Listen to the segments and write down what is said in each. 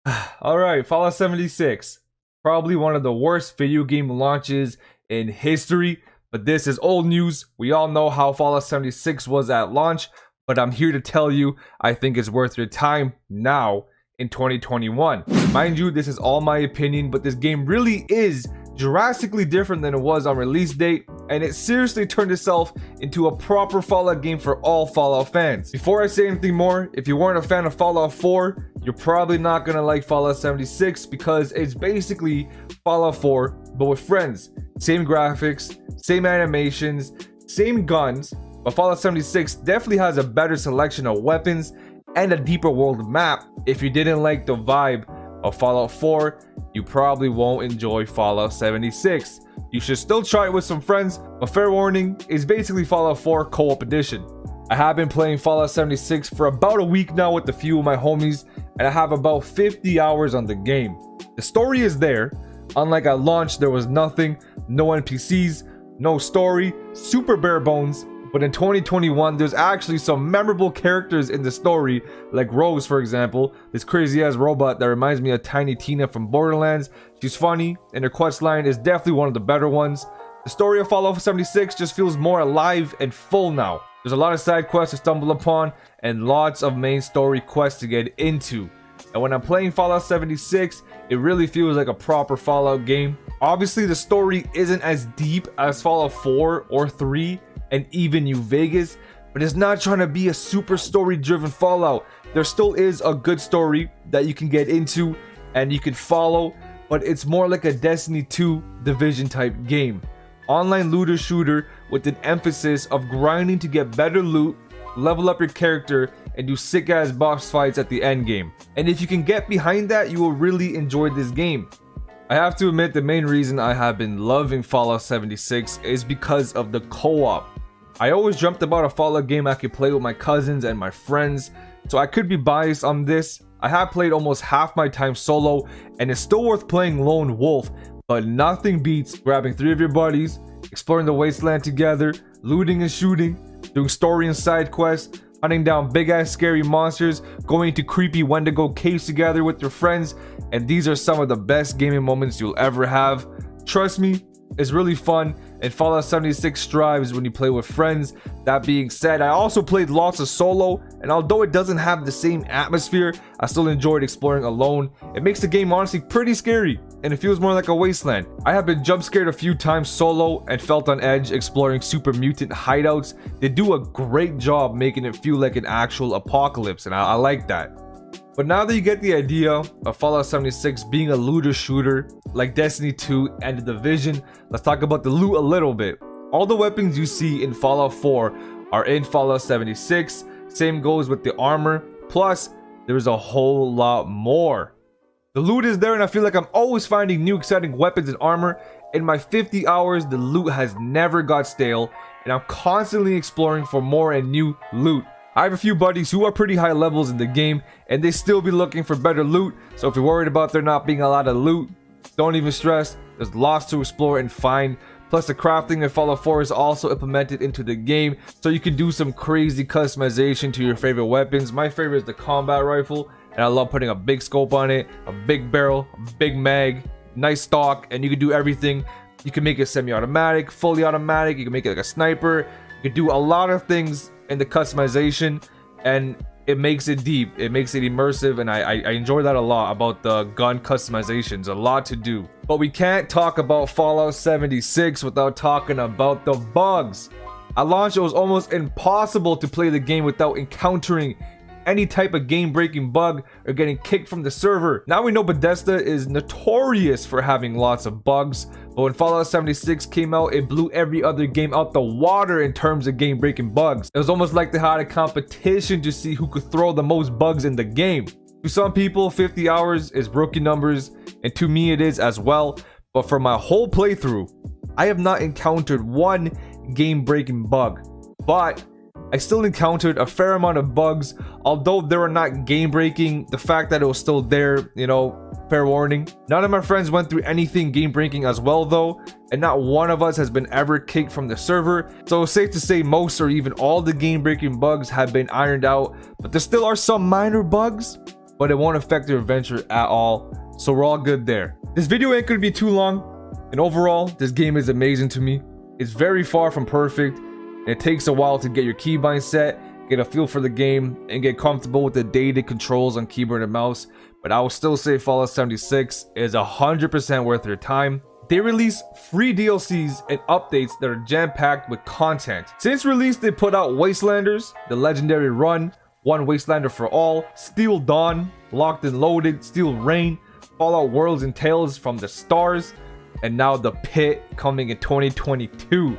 Alright, Fallout 76. Probably one of the worst video game launches in history, but this is old news. We all know how Fallout 76 was at launch, but I'm here to tell you I think it's worth your time now in 2021. Mind you, this is all my opinion, but this game really is drastically different than it was on release date, and it seriously turned itself into a proper Fallout game for all Fallout fans. Before I say anything more, if you weren't a fan of Fallout 4, you're probably not gonna like Fallout 76 because it's basically Fallout 4 but with friends. Same graphics, same animations, same guns, but Fallout 76 definitely has a better selection of weapons and a deeper world map. If you didn't like the vibe of Fallout 4, you probably won't enjoy Fallout 76. You should still try it with some friends, but fair warning, it's basically Fallout 4 Co-op Edition. I have been playing Fallout 76 for about a week now with a few of my homies, and I have about 50 hours on the game. The story is there. Unlike at launch, there was nothing, no NPCs, no story, super bare bones. But in 2021, there's actually some memorable characters in the story, like Rose, for example, this crazy-ass robot that reminds me of Tiny Tina from Borderlands. She's funny, and her quest line is definitely one of the better ones. The story of Fallout 76 just feels more alive and full now. There's a lot of side quests to stumble upon, and lots of main story quests to get into. And when I'm playing Fallout 76, it really feels like a proper Fallout game. Obviously, the story isn't as deep as Fallout 4 or 3, and even New Vegas, but it's not trying to be a super story driven Fallout. There still is a good story that you can get into and you can follow, but it's more like a Destiny 2 Division type game. Online looter shooter with an emphasis of grinding to get better loot, level up your character, and do sick ass boss fights at the end game. And if you can get behind that, you will really enjoy this game. I have to admit, the main reason I have been loving Fallout 76 is because of the co-op. I always dreamt about a Fallout game I could play with my cousins and my friends, so I could be biased on this. I have played almost half my time solo, and it's still worth playing lone wolf, but nothing beats grabbing 3 of your buddies, exploring the wasteland together, looting and shooting, doing story and side quests, hunting down big ass scary monsters, going to creepy Wendigo caves together with your friends, and these are some of the best gaming moments you'll ever have. Trust me, it's really fun, and Fallout 76 strives when you play with friends. That being said, I also played lots of solo, and although it doesn't have the same atmosphere, I still enjoyed exploring alone. It makes the game honestly pretty scary, and it feels more like a wasteland. I have been jump scared a few times solo and felt on edge exploring super mutant hideouts. They do a great job making it feel like an actual apocalypse, and I like that. But now that you get the idea of Fallout 76 being a looter shooter like Destiny 2 and The Division, let's talk about the loot a little bit. All the weapons you see in Fallout 4 are in Fallout 76. Same goes with the armor. Plus, there's a whole lot more. The loot is there, and I feel like I'm always finding new exciting weapons and armor. In my 50 hours, the loot has never got stale, and I'm constantly exploring for more and new loot. I have a few buddies who are pretty high levels in the game, and they still be looking for better loot, so if you're worried about there not being a lot of loot, don't even stress. There's lots to explore and find. Plus, the crafting in Fallout 4 is also implemented into the game, so you can do some crazy customization to your favorite weapons. My favorite is the combat rifle, and I love putting a big scope on it, a big barrel, a big mag, nice stock, and you can do everything. You can make it semi-automatic, fully automatic, you can make it like a sniper. You can do a lot of things in the customization, and it makes it deep, it makes it immersive, and I enjoy that a lot about the gun customizations. A lot to do. But we can't talk about Fallout 76 without talking about the bugs. At launch, it was almost impossible to play the game without encountering any type of game-breaking bug or getting kicked from the server. Now we know Bethesda is notorious for having lots of bugs, but when Fallout 76 came out, it blew every other game out the water in terms of game-breaking bugs. It was almost like they had a competition to see who could throw the most bugs in the game. To some people, 50 hours is rookie numbers, and to me it is as well, but for my whole playthrough, I have not encountered one game-breaking bug. But I still encountered a fair amount of bugs, although they were not game breaking. The fact that it was still there, fair warning. None of my friends went through anything game breaking as well though, and not one of us has been ever kicked from the server. So it's safe to say most or even all the game breaking bugs have been ironed out, but there still are some minor bugs. but it won't affect your adventure at all, so we're all good there. This video ain't gonna be too long, and overall, this game is amazing to me. It's very far from perfect, and it takes a while to get your keybind set, get a feel for the game, and get comfortable with the dated controls on keyboard and mouse, but I will still say Fallout 76 is 100% worth your time. They release free DLCs and updates that are jam-packed with content. Since release, they put out Wastelanders, The Legendary Run, One Wastelander for All, Steel Dawn, Locked and Loaded, Steel Rain, Fallout Worlds and Tales from the Stars, and now the Pitt coming in 2022.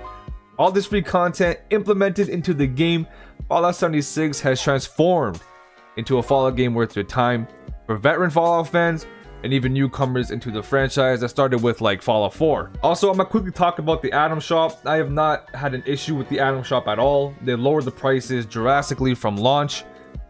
All this free content implemented into the game, Fallout 76 has transformed into a Fallout game worth your time for veteran Fallout fans and even newcomers into the franchise that started with like Fallout 4. Also, I'm gonna quickly talk about the item shop. I have not had an issue with the item shop at all. They lowered the prices drastically from launch,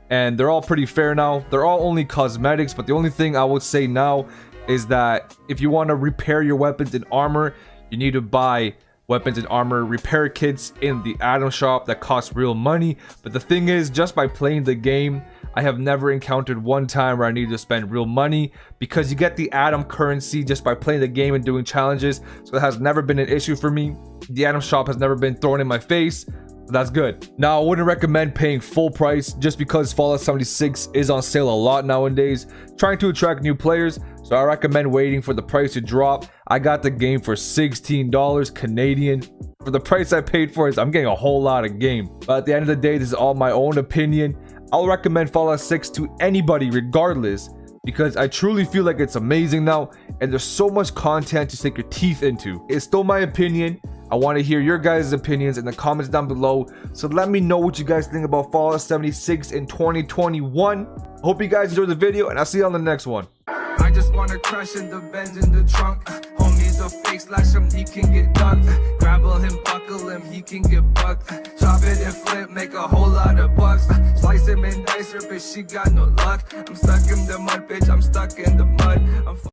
and they're all pretty fair now. They're all only cosmetics, but the only thing I would say now is that if you want to repair your weapons and armor, you need to buy weapons and armor repair kits in the item shop that cost real money. But the thing is, just by playing the game, I have never encountered one time where I need to spend real money, because you get the atom currency just by playing the game and doing challenges, so it has never been an issue for me. The item shop has never been thrown in my face, so that's good. Now, I wouldn't recommend paying full price just because Fallout 76 is on sale a lot nowadays, trying to attract new players, so I recommend waiting for the price to drop. I got the game for $16 Canadian. For the price I paid for it, I'm getting a whole lot of game. But at the end of the day, this is all my own opinion. I'll recommend Fallout 6 to anybody regardless, because I truly feel like it's amazing now, and there's so much content to sink your teeth into. It's still my opinion. I want to hear your guys' opinions in the comments down below, so let me know what you guys think about Fallout 76 in 2021. I hope you guys enjoyed the video, and I'll see you on the next one. I just wanna crash in the Benz in the trunk. Homies a fake, slash him, he can get dunked. Grapple him, buckle him, he can get bucked. Chop it and flip, make a whole lot of bucks. Slice him and dice her, bitch, she got no luck. I'm stuck in the mud, bitch, I'm stuck in the mud.